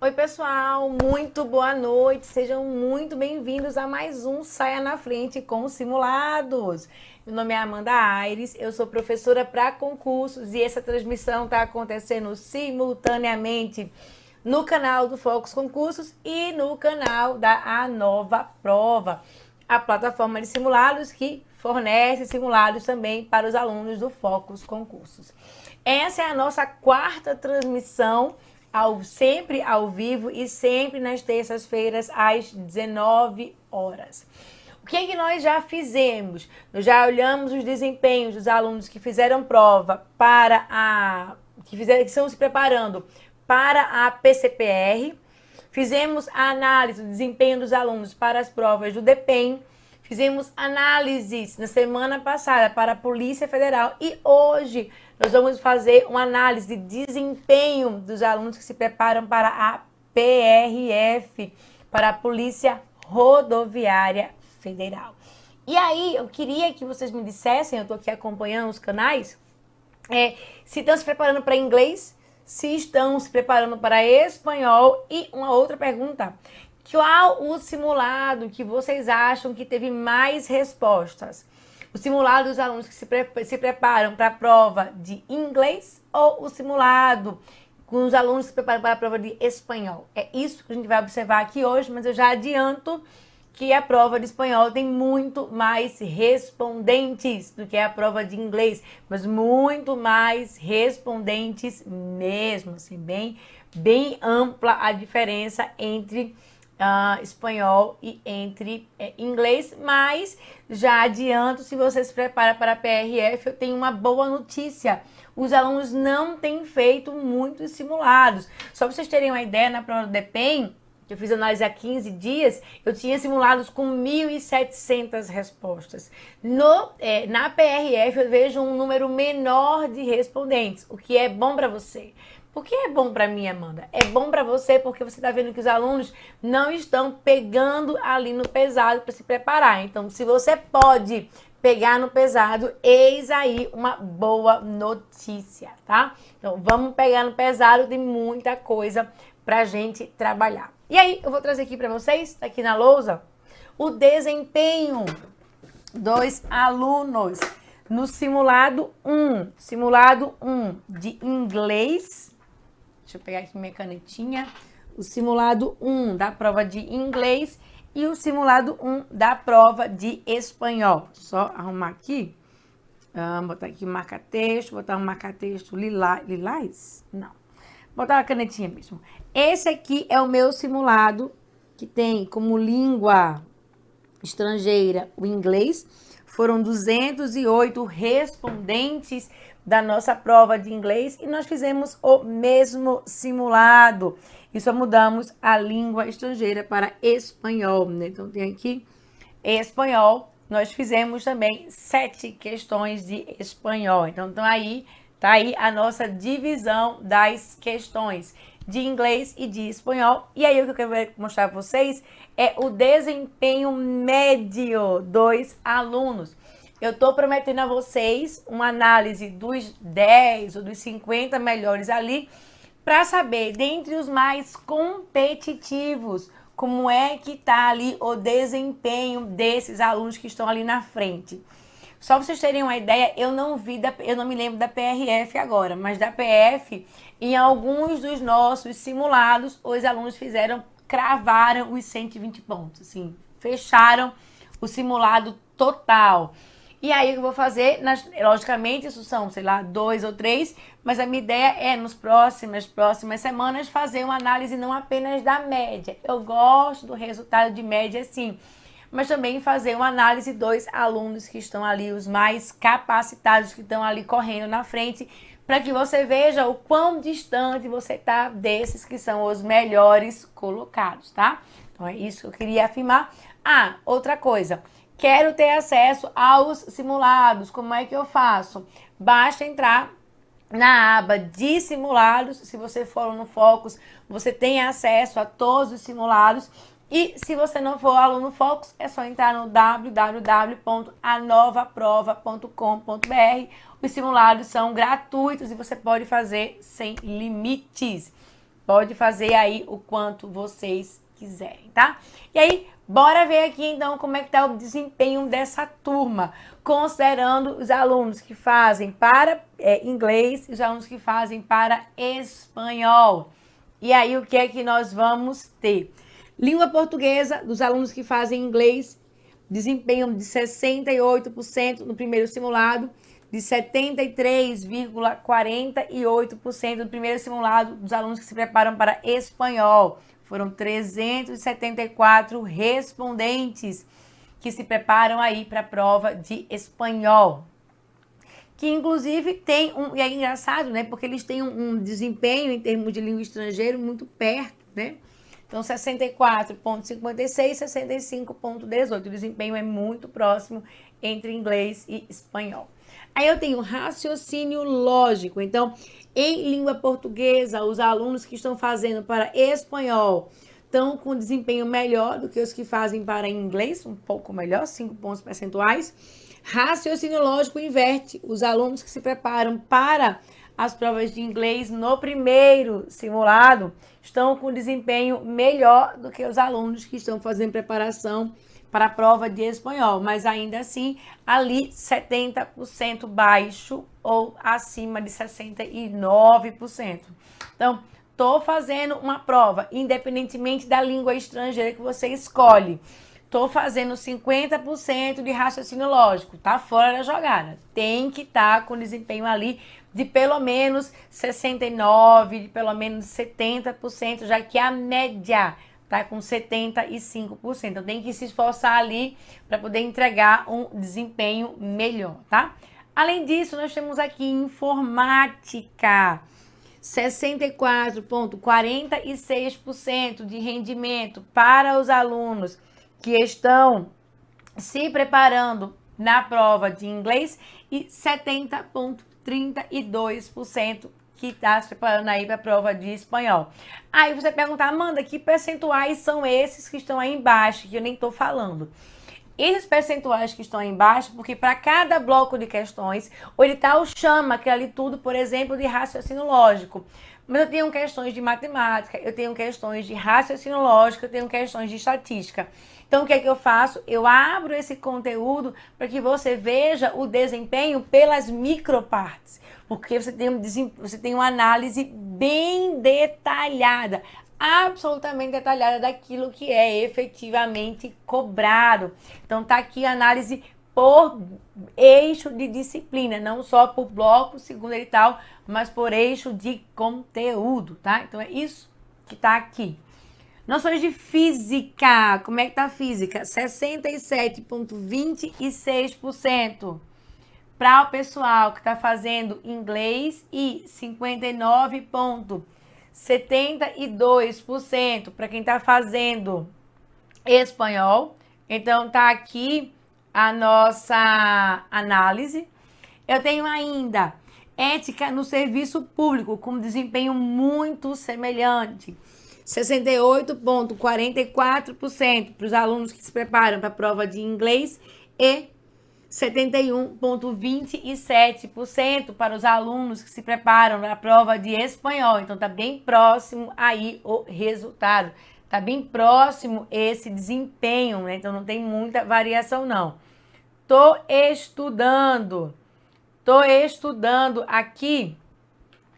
Oi, pessoal, muito boa noite. Sejam muito bem-vindos a mais um Saia na Frente com os Simulados. Meu nome é Amanda Aires, eu sou professora para concursos e essa transmissão está acontecendo simultaneamente no canal do Focus Concursos e no canal da A Nova Prova, a plataforma de simulados que fornece simulados também para os alunos do Focus Concursos. Essa é a nossa quarta transmissão sempre ao vivo e sempre nas terças-feiras às 19 horas. O que é que nós já fizemos? Nós já olhamos os desempenhos dos alunos que fizeram prova que estão se preparando para a PCPR. Fizemos a análise do desempenho dos alunos para as provas do DEPEN. Fizemos análises na semana passada para a Polícia Federal e hoje nós vamos fazer uma análise de desempenho dos alunos que se preparam para a PRF, para a Polícia Rodoviária Federal. E aí, eu queria que vocês me dissessem, eu estou aqui acompanhando os canais, se estão se preparando para inglês, se estão se preparando para espanhol e uma outra pergunta. Qual o simulado que vocês acham que teve mais respostas? O simulado dos alunos que se preparam para a prova de inglês ou o simulado com os alunos que se preparam para a prova de espanhol? É isso que a gente vai observar aqui hoje, mas eu já adianto que a prova de espanhol tem muito mais respondentes do que a prova de inglês, mas muito mais respondentes mesmo, assim, bem ampla a diferença entre espanhol e entre inglês, mas já adianto, se você se prepara para a PRF, eu tenho uma boa notícia. Os alunos não têm feito muitos simulados. Só para vocês terem uma ideia, na prova do DEPEN, que eu fiz análise há 15 dias, eu tinha simulados com 1.700 respostas. Na PRF eu vejo um número menor de respondentes, o que é bom para você. Por que é bom para mim, Amanda? É bom para você porque você está vendo que os alunos não estão pegando ali no pesado para se preparar. Então, se você pode pegar no pesado, eis aí uma boa notícia, tá? Então, vamos pegar no pesado, tem muita coisa pra gente trabalhar. E aí, eu vou trazer aqui para vocês, tá aqui na lousa, o desempenho dos alunos no simulado 1. Simulado 1 de inglês. Deixa eu pegar aqui minha canetinha. O simulado 1 da prova de inglês e o simulado 1 da prova de espanhol. Só arrumar aqui. Botar aqui um marca-texto. Botar um marca-texto lilás? Não. Botar uma canetinha mesmo. Esse aqui é o meu simulado, que tem como língua estrangeira o inglês. Foram 208 respondentes da nossa prova de inglês e nós fizemos o mesmo simulado. E só mudamos a língua estrangeira para espanhol, né? Então tem aqui espanhol. Nós fizemos também 7 questões de espanhol. Então tá aí a nossa divisão das questões de inglês e de espanhol. E aí o que eu quero mostrar para vocês é o desempenho médio dos alunos. Eu estou prometendo a vocês uma análise dos 10 ou dos 50 melhores ali para saber, dentre os mais competitivos, como é que está ali o desempenho desses alunos que estão ali na frente. Só para vocês terem uma ideia, eu não me lembro da PRF agora, mas da PF, em alguns dos nossos simulados, os alunos cravaram os 120 pontos, assim, fecharam o simulado total. E aí o que eu vou fazer, logicamente, isso são, sei lá, 2 ou 3, mas a minha ideia é, nas próximas semanas, fazer uma análise não apenas da média. Eu gosto do resultado de média, sim, mas também fazer uma análise dos alunos que estão ali, os mais capacitados, que estão ali correndo na frente, para que você veja o quão distante você está desses que são os melhores colocados, tá? Então é isso que eu queria afirmar. Ah, outra coisa, quero ter acesso aos simulados, como é que eu faço? Basta entrar na aba de simulados, se você for no Focus, você tem acesso a todos os simulados. E se você não for aluno Focus, é só entrar no www.anovaprova.com.br. Os simulados são gratuitos e você pode fazer sem limites. pode fazer aí o quanto vocês quiserem, tá? E aí, bora ver aqui então como é que tá o desempenho dessa turma, considerando os alunos que fazem para inglês e os alunos que fazem para espanhol. E aí, o que é que nós vamos ter? Língua portuguesa, dos alunos que fazem inglês, desempenho de 68% no primeiro simulado, de 73,48% no primeiro simulado dos alunos que se preparam para espanhol. Foram 374 respondentes que se preparam aí para a prova de espanhol. Que inclusive tem e é engraçado, né? Porque eles têm um desempenho em termos de língua estrangeira muito perto, né? Então, 64,56 e 65,18. O desempenho é muito próximo entre inglês e espanhol. Aí eu tenho raciocínio lógico. Então, em língua portuguesa, os alunos que estão fazendo para espanhol estão com desempenho melhor do que os que fazem para inglês, um pouco melhor, 5 pontos percentuais. Raciocínio lógico inverte. Os alunos que se preparam para as provas de inglês no primeiro simulado estão com desempenho melhor do que os alunos que estão fazendo preparação para a prova de espanhol, mas ainda assim ali 70% baixo ou acima de 69%. Então, estou fazendo uma prova, independentemente da língua estrangeira que você escolhe. Estou fazendo 50% de raciocínio lógico, tá fora da jogada. Tem que estar com desempenho ali de pelo menos 69%, de pelo menos 70%, já que a média tá com 75%. Então tem que se esforçar ali para poder entregar um desempenho melhor, tá? Além disso, nós temos aqui informática. 64,46% de rendimento para os alunos que estão se preparando na prova de inglês e 70,32% que está se preparando aí para a prova de espanhol. Aí você pergunta, Amanda, que percentuais são esses que estão aí embaixo, que eu nem estou falando? Esses percentuais que estão aí embaixo, porque para cada bloco de questões, o edital chama aquilo ali tudo, por exemplo, de raciocínio lógico. Mas eu tenho questões de matemática, eu tenho questões de raciocínio lógico, eu tenho questões de estatística. Então, o que é que eu faço? Eu abro esse conteúdo para que você veja o desempenho pelas micropartes. Porque você tem uma análise bem detalhada, absolutamente detalhada daquilo que é efetivamente cobrado. Então, tá aqui a análise por eixo de disciplina, não só por bloco, segundo edital, mas por eixo de conteúdo, tá? Então, é isso que tá aqui. Noções de física. Como é que tá a física? 67,26% para o pessoal que está fazendo inglês e 59,72% para quem está fazendo espanhol. Então, tá aqui a nossa análise. Eu tenho ainda ética no serviço público, com desempenho muito semelhante. 68,44% para os alunos que se preparam para a prova de inglês e 71,27% para os alunos que se preparam para a prova de espanhol. Então, tá bem próximo aí o resultado. Tá bem próximo esse desempenho, né? Então, não tem muita variação, não. Tô estudando aqui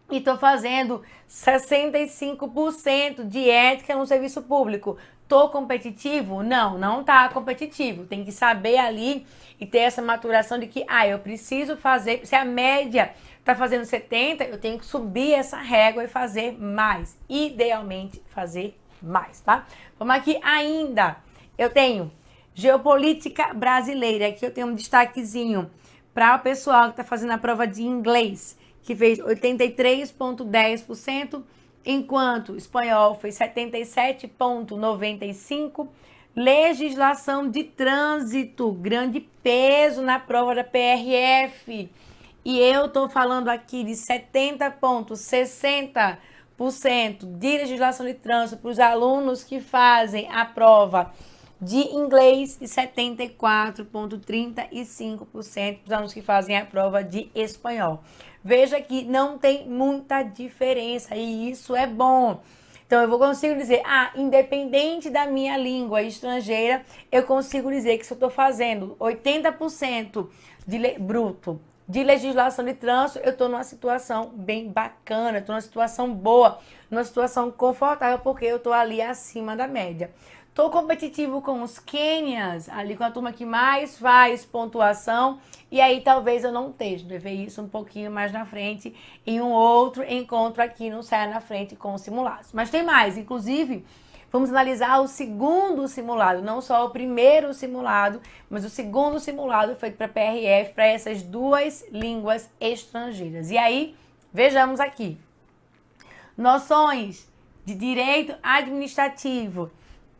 e tô fazendo 65% de ética no serviço público. Tô competitivo? Não, não tá competitivo. Tem que saber ali e ter essa maturação de que, eu preciso fazer, se a média tá fazendo 70, eu tenho que subir essa régua e fazer mais. Idealmente, fazer mais, tá? Vamos aqui ainda. Eu tenho geopolítica brasileira. Aqui eu tenho um destaquezinho para o pessoal que tá fazendo a prova de inglês, que fez 83,10%, enquanto espanhol foi 77,95%. Legislação de trânsito, grande peso na prova da PRF. E eu tô falando aqui de 70,60% de legislação de trânsito para os alunos que fazem a prova de inglês e 74,35% para os alunos que fazem a prova de espanhol. Veja que não tem muita diferença e isso é bom. Então, eu consigo dizer, independente da minha língua estrangeira, eu consigo dizer que se eu estou fazendo 80% bruto de legislação de trânsito, eu estou numa situação bem bacana, estou numa situação boa, numa situação confortável, porque eu estou ali acima da média. Estou competitivo com os Kenyans, ali com a turma que mais faz pontuação, e aí talvez eu não esteja. Deve ver isso um pouquinho mais na frente, em um outro encontro aqui no Saia na Frente com os simulados. Mas tem mais, inclusive, vamos analisar o segundo simulado, não só o primeiro simulado, mas o segundo simulado feito para PRF, para essas duas línguas estrangeiras. E aí, vejamos aqui. Noções de direito administrativo.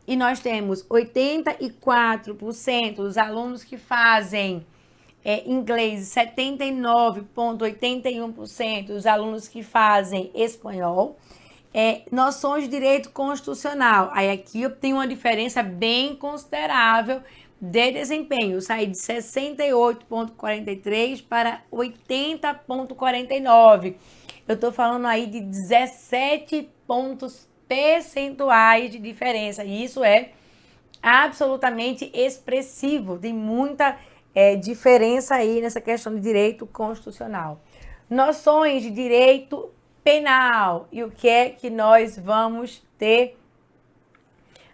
E nós temos 84% dos alunos que fazem inglês, 79,81% dos alunos que fazem espanhol. Noções de direito constitucional. Aí aqui eu tenho uma diferença bem considerável de desempenho. Eu saí de 68,43 para 80,49. Eu estou falando aí de 17 pontos percentuais de diferença. E isso é absolutamente expressivo. Tem muita diferença aí nessa questão de direito constitucional. Noções de direito penal. E o que é que nós vamos ter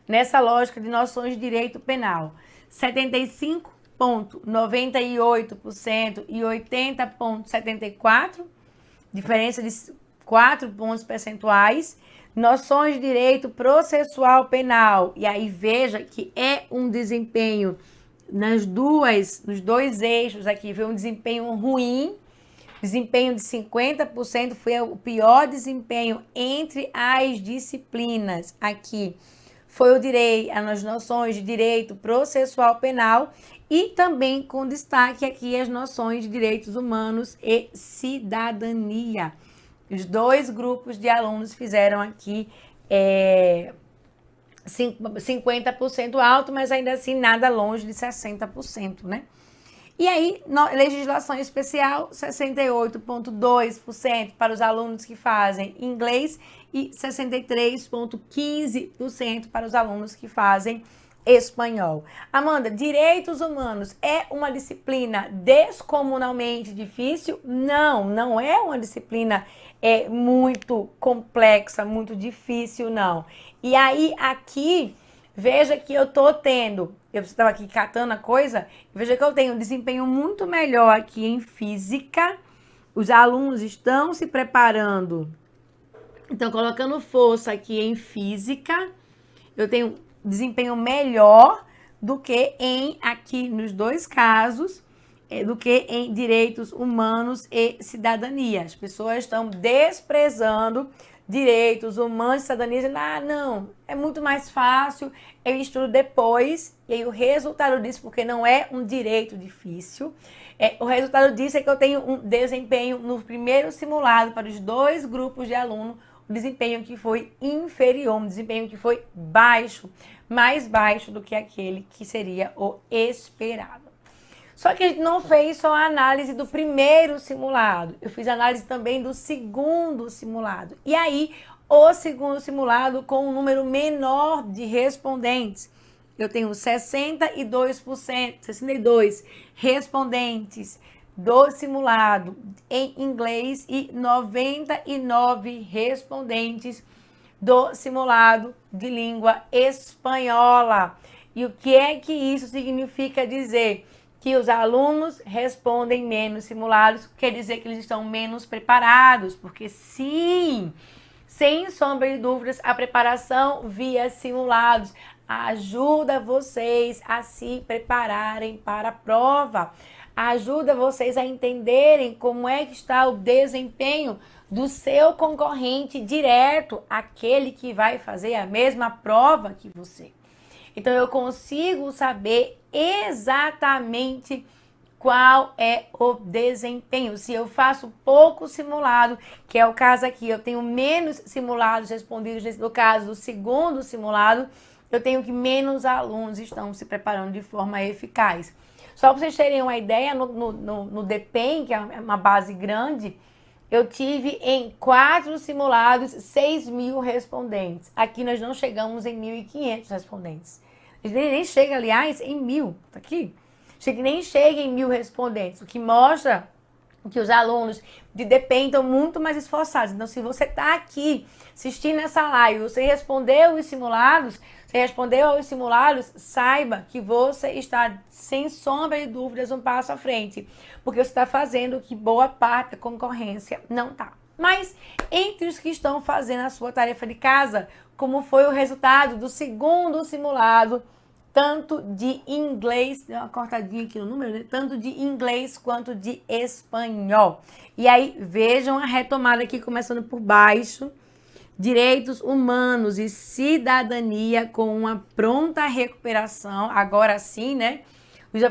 nessa lógica de noções de direito penal? 75,98% e 80,74%. Diferença de 4 pontos percentuais. Noções de direito processual penal. E aí veja que é um desempenho nos dois eixos aqui. Foi um desempenho ruim. Desempenho de 50% foi o pior desempenho entre as disciplinas aqui. Foi o direito, as noções de direito processual penal e também com destaque aqui as noções de direitos humanos e cidadania. Os dois grupos de alunos fizeram aqui 50% alto, mas ainda assim nada longe de 60%, né? E aí, legislação especial, 68,2% para os alunos que fazem inglês e 63,15% para os alunos que fazem espanhol. Amanda, direitos humanos é uma disciplina descomunalmente difícil? Não, não é uma disciplina muito complexa, muito difícil, não. E aí, aqui, veja que eu tô tendo, eu estava aqui catando a coisa, veja que eu tenho um desempenho muito melhor aqui em física. Os alunos estão se preparando, estão colocando força aqui em física. Eu tenho desempenho melhor do que aqui nos dois casos, do que em direitos humanos e cidadania. As pessoas estão desprezando direitos humanos e cidadania, dizendo, não, é muito mais fácil, eu estudo depois. E aí o resultado disso, porque não é um direito difícil, o resultado disso é que eu tenho um desempenho no primeiro simulado para os dois grupos de aluno, um desempenho que foi inferior, um desempenho que foi baixo, mais baixo do que aquele que seria o esperado. Só que a gente não fez só a análise do primeiro simulado, eu fiz análise também do segundo simulado. E aí, o segundo simulado com um número menor de respondentes. Eu tenho 62% respondentes do simulado em inglês e 99 respondentes do simulado de língua espanhola. E o que é que isso significa dizer? Que os alunos respondem menos simulados, quer dizer que eles estão menos preparados, porque sim, sem sombra de dúvidas, a preparação via simulados ajuda vocês a se prepararem para a prova, ajuda vocês a entenderem como é que está o desempenho do seu concorrente direto, aquele que vai fazer a mesma prova que você. Então, eu consigo saber exatamente qual é o desempenho. Se eu faço pouco simulado, que é o caso aqui, eu tenho menos simulados respondidos no caso do segundo simulado, eu tenho que menos alunos estão se preparando de forma eficaz. Só para vocês terem uma ideia, no DPEM, que é uma base grande, eu tive em 4 simulados 6.000 respondentes. Aqui nós não chegamos em 1.500 respondentes. A gente nem chega, aliás, em 1.000. Tá aqui? Nem chega em 1.000 respondentes, o que mostra que os alunos de DP estão muito mais esforçados. Então, se você está aqui assistindo essa live, você respondeu aos simulados, saiba que você está, sem sombra de dúvidas, um passo à frente. Porque você está fazendo o que boa parte da concorrência não está. Mas, entre os que estão fazendo a sua tarefa de casa, como foi o resultado do segundo simulado, tanto de inglês, deu uma cortadinha aqui no número, né? Tanto de inglês quanto de espanhol. E aí, vejam a retomada aqui, começando por baixo. Direitos humanos e cidadania com uma pronta recuperação. Agora sim, né?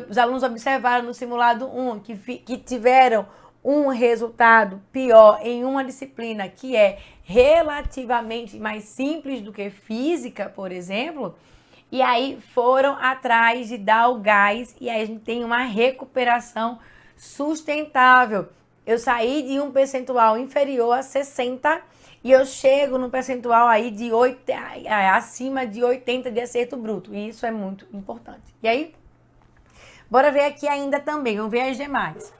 Os alunos observaram no simulado 1 que tiveram um resultado pior em uma disciplina que é relativamente mais simples do que física, por exemplo. E aí foram atrás de dar o gás e aí a gente tem uma recuperação sustentável. Eu saí de um percentual inferior a 60 e eu chego no percentual aí de acima de 80 de acerto bruto. E isso é muito importante. E aí, bora ver aqui ainda também, vamos ver as demais.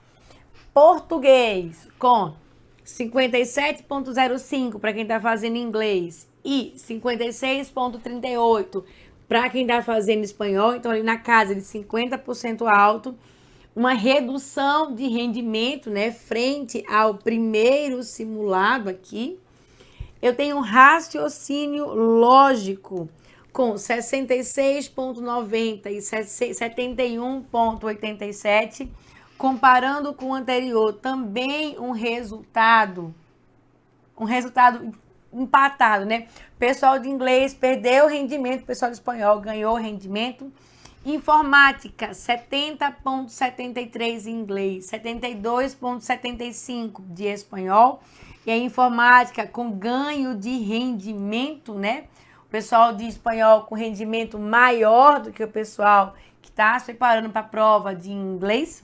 Português com 57,05 para quem está fazendo inglês e 56,38 para quem está fazendo espanhol, então ali na casa de 50% alto, uma redução de rendimento, né, frente ao primeiro simulado aqui. Eu tenho um raciocínio lógico com 66,90 e 71,87, comparando com o anterior, também um resultado empatado, né? O pessoal de inglês perdeu rendimento, o pessoal de espanhol ganhou rendimento. Informática, 70,73 em inglês, 72,75 de espanhol. E a informática com ganho de rendimento, né? O pessoal de espanhol com rendimento maior do que o pessoal que está se preparando para a prova de inglês.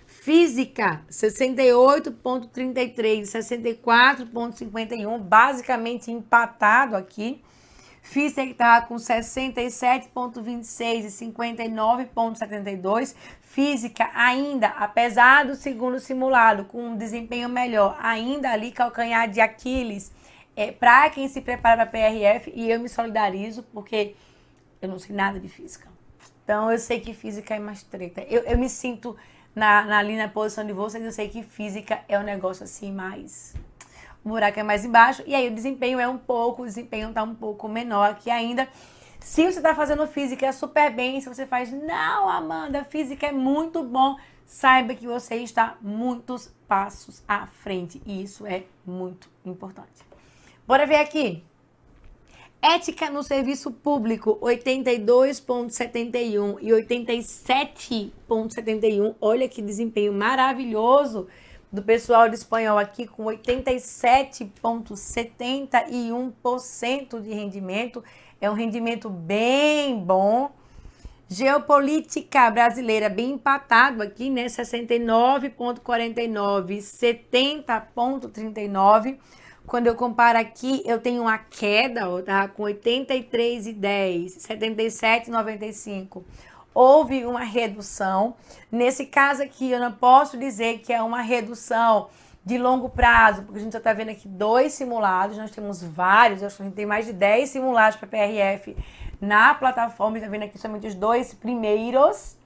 Física, 68,33, 64,51, basicamente empatado aqui. Física que estava com 67,26 e 59,72. Física ainda, apesar do segundo simulado, com um desempenho melhor, ainda ali calcanhar de Aquiles, para quem se prepara para a PRF, e eu me solidarizo, porque eu não sei nada de física. Então, eu sei que física é mais treta. Eu me sinto ali na posição de vocês, eu sei que física é um negócio assim mais... O buraco é mais embaixo, e aí o desempenho tá um pouco menor aqui ainda. Se você tá fazendo física super bem, se você faz, não, Amanda, física é muito bom, saiba que você está muitos passos à frente, e isso é muito importante. Bora ver aqui. Ética no serviço público, 82,71 e 87,71. Olha que desempenho maravilhoso do pessoal de espanhol aqui, com 87,71% de rendimento. É um rendimento bem bom. Geopolítica brasileira, bem empatado aqui, né? 69,49 e 70,39. Quando eu comparo aqui, eu tenho uma queda, ó, tá? Com 83,10, 77,95. Houve uma redução. Nesse caso aqui, eu não posso dizer que é uma redução de longo prazo, porque a gente já está vendo aqui 2 simulados, nós temos vários, acho que a gente tem mais de 10 simulados para PRF na plataforma, está vendo aqui somente os 2 primeiros,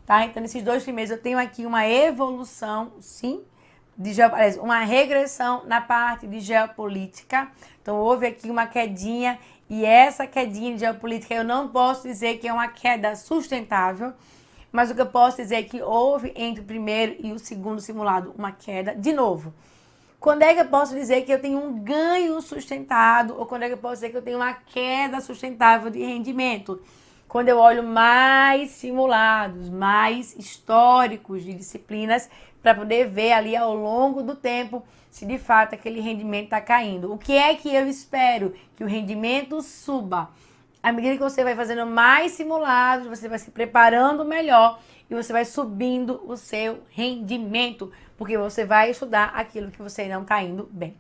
tá? Então, nesses 2 primeiros, eu tenho aqui uma evolução, sim, uma regressão na parte de geopolítica. Então, houve aqui uma quedinha, e essa quedinha de geopolítica eu não posso dizer que é uma queda sustentável, mas o que eu posso dizer é que houve entre o primeiro e o segundo simulado uma queda. De novo, quando é que eu posso dizer que eu tenho um ganho sustentado, ou quando é que eu posso dizer que eu tenho uma queda sustentável de rendimento? Quando eu olho mais simulados, mais históricos de disciplinas, para poder ver ali ao longo do tempo se de fato aquele rendimento está caindo. O que é que eu espero? Que o rendimento suba À medida que você vai fazendo mais simulados, você vai se preparando melhor e você vai subindo o seu rendimento, porque você vai estudar aquilo que você não está indo bem.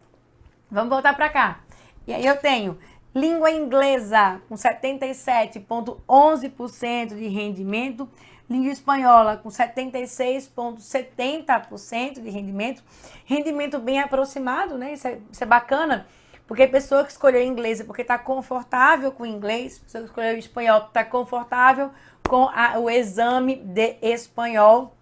Vamos voltar para cá. E aí eu tenho língua inglesa com 77,11% de rendimento, língua espanhola com 76,70% de rendimento, rendimento bem aproximado, né? Isso é bacana. Porque a pessoa que escolheu inglês é porque está confortável com o inglês, a pessoa que escolheu espanhol está confortável com o exame de espanhol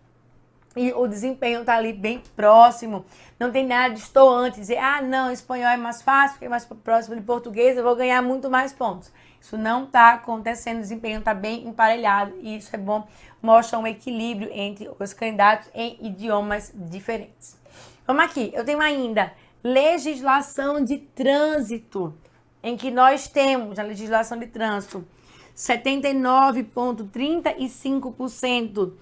e o desempenho está ali bem próximo. Não tem nada de destoante, dizer, não, espanhol é mais fácil, porque é mais próximo de português, eu vou ganhar muito mais pontos. Isso não está acontecendo, o desempenho está bem emparelhado e isso é bom, mostra um equilíbrio entre os candidatos em idiomas diferentes. Vamos aqui, eu tenho ainda legislação de trânsito, em que nós temos na legislação de trânsito 79,35%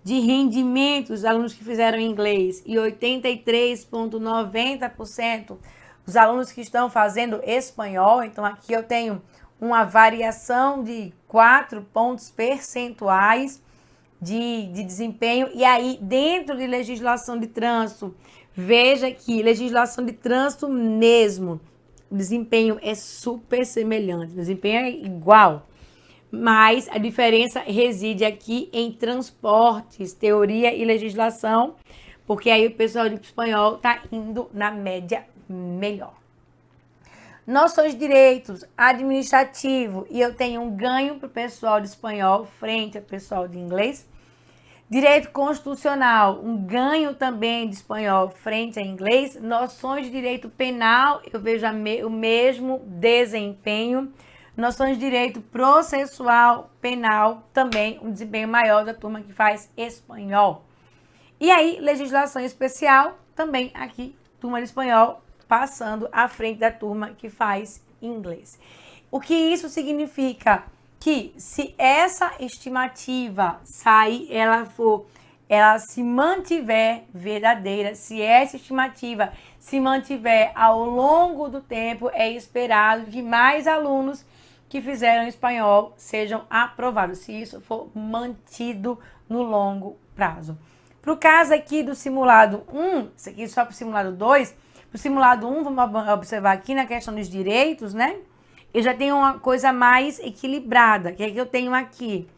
de rendimento dos alunos que fizeram inglês e 83,90% dos alunos que estão fazendo espanhol. Então aqui eu tenho uma variação de 4 pontos percentuais de desempenho. E aí, dentro de legislação de trânsito, veja que legislação de trânsito mesmo, o desempenho é super semelhante, o desempenho é igual, mas a diferença reside aqui em transportes, teoria e legislação, porque aí o pessoal de espanhol está indo na média melhor. Noções de direitos administrativo, e eu tenho um ganho para o pessoal de espanhol frente ao pessoal de inglês. Direito constitucional, um ganho também de espanhol frente a inglês. Noções de direito penal, eu vejo o mesmo desempenho. Noções de direito processual penal, também um desempenho maior da turma que faz espanhol. E aí, legislação especial, também aqui, turma de espanhol, passando à frente da turma que faz inglês. O que isso significa? Que se essa estimativa sair, ela se mantiver verdadeira, se essa estimativa se mantiver ao longo do tempo, é esperado que mais alunos que fizeram espanhol sejam aprovados, se isso for mantido no longo prazo. Para o caso aqui do simulado 1, isso aqui só para o simulado 2, para o simulado 1, vamos observar aqui na questão dos direitos, né? Eu já tenho uma coisa mais equilibrada. O que é que eu tenho aqui?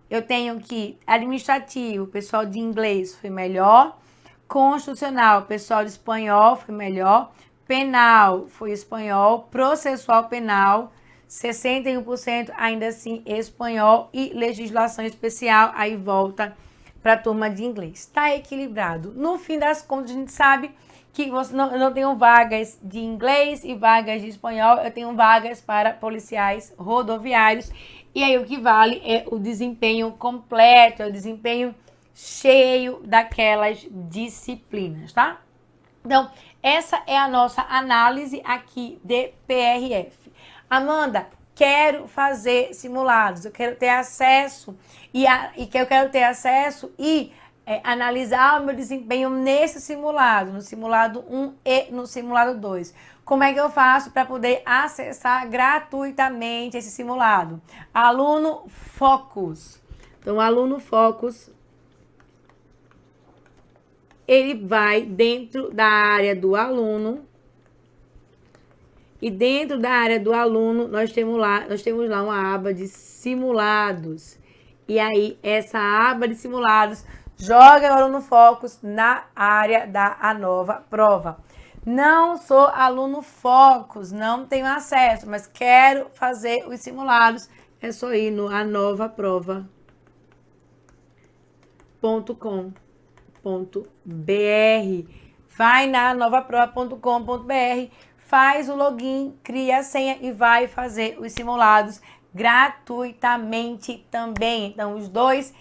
Eu tenho que administrativo, o pessoal de inglês foi melhor. Constitucional, o pessoal de espanhol foi melhor. Penal foi espanhol. Processual penal, 61% ainda assim espanhol. E legislação especial, aí volta para a turma de inglês. Está equilibrado. No fim das contas, a gente sabe que eu não tenho vagas de inglês e vagas de espanhol, eu tenho vagas para policiais rodoviários. E aí o que vale é o desempenho completo, é o desempenho cheio daquelas disciplinas, tá? Então, essa é a nossa análise aqui de PRF. Amanda, quero fazer simulados, eu quero ter acesso analisar o meu desempenho nesse simulado, no simulado 1 e no simulado 2. Como é que eu faço para poder acessar gratuitamente esse simulado? Aluno Focus. Então, o aluno Focus, ele vai dentro da área do aluno. E dentro da área do aluno, nós temos lá uma aba de simulados. E aí, essa aba de simulados joga o aluno Focus na área da A Nova Prova. Não sou aluno Focus, não tenho acesso, mas quero fazer os simulados. É só ir no anovaprova.com.br. Vai na anovaprova.com.br, faz o login, cria a senha e vai fazer os simulados gratuitamente também. Então, os dois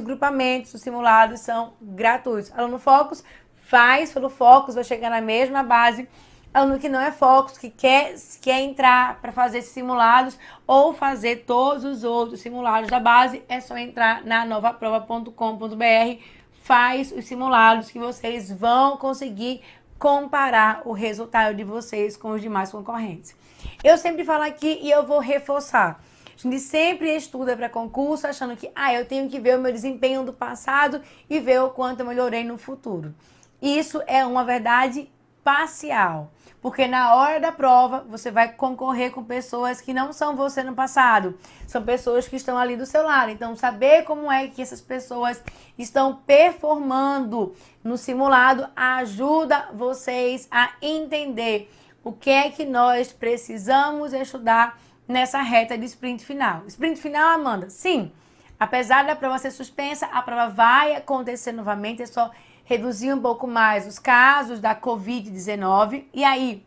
grupamentos, os simulados são gratuitos. Aluno Focus faz pelo Focus, vai chegar na mesma base. Aluno que não é Focus, que quer entrar para fazer esses simulados ou fazer todos os outros simulados da base, é só entrar na anovaprova.com.br, faz os simulados que vocês vão conseguir comparar o resultado de vocês com os demais concorrentes. Eu sempre falo aqui e eu vou reforçar. A gente sempre estuda para concurso achando que eu tenho que ver o meu desempenho do passado e ver o quanto eu melhorei no futuro. Isso é uma verdade parcial. Porque na hora da prova, você vai concorrer com pessoas que não são você no passado. São pessoas que estão ali do seu lado. Então, saber como é que essas pessoas estão performando no simulado ajuda vocês a entender o que é que nós precisamos estudar nessa reta de sprint final. Sprint final, Amanda? Sim. Apesar da prova ser suspensa, a prova vai acontecer novamente. É só reduzir um pouco mais os casos da Covid-19. E aí,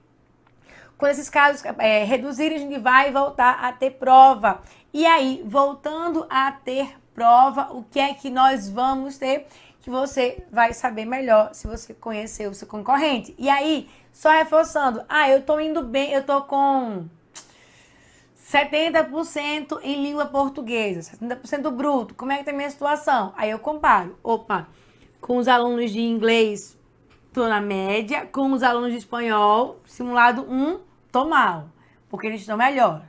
quando esses casos reduzirem, a gente vai voltar a ter prova. E aí, voltando a ter prova, o que é que nós vamos ter? Que você vai saber melhor se você conhecer o seu concorrente. E aí, só reforçando, eu tô indo bem, eu tô com 70% em língua portuguesa, 70% bruto. Como é que tá a minha situação? Aí eu comparo. Com os alunos de inglês, tô na média. Com os alunos de espanhol, simulado 1, tô mal, porque eles estão melhor.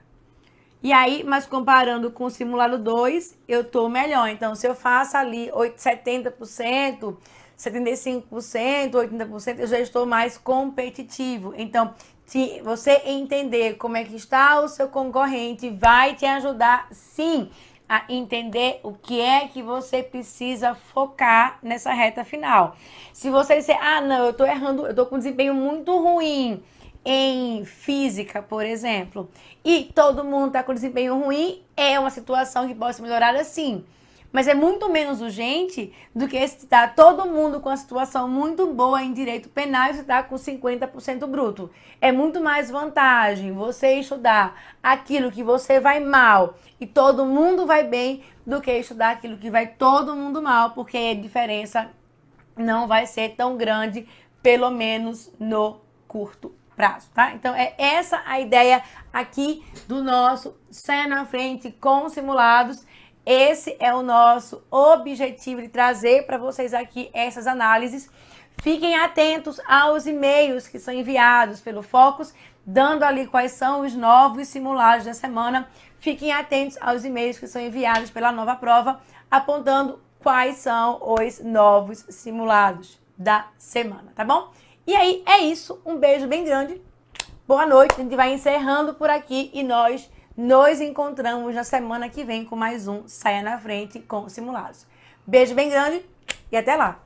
E aí, mas comparando com o simulado 2, eu tô melhor. Então, se eu faço ali 70%, 75%, 80%, eu já estou mais competitivo. Então, se você entender como é que está o seu concorrente, vai te ajudar, sim, a entender o que é que você precisa focar nessa reta final. Se você disser, não, eu tô errando, eu tô com desempenho muito ruim em física, por exemplo, e todo mundo tá com desempenho ruim, é uma situação que pode melhorar assim. Mas é muito menos urgente do que se tá todo mundo com uma situação muito boa em direito penal e você tá com 50% bruto. É muito mais vantagem você estudar aquilo que você vai mal e todo mundo vai bem do que estudar aquilo que vai todo mundo mal, porque a diferença não vai ser tão grande, pelo menos no curto prazo, tá? Então, é essa a ideia aqui do nosso Saia na Frente com simulados. Esse é o nosso objetivo de trazer para vocês aqui essas análises. Fiquem atentos aos e-mails que são enviados pelo Focus, dando ali quais são os novos simulados da semana. Fiquem atentos aos e-mails que são enviados pela nova prova, apontando quais são os novos simulados da semana, tá bom? E aí, é isso. Um beijo bem grande. Boa noite. A gente vai encerrando por aqui e nós nos encontramos na semana que vem com mais um Saia na Frente com simulados. Beijo bem grande e até lá.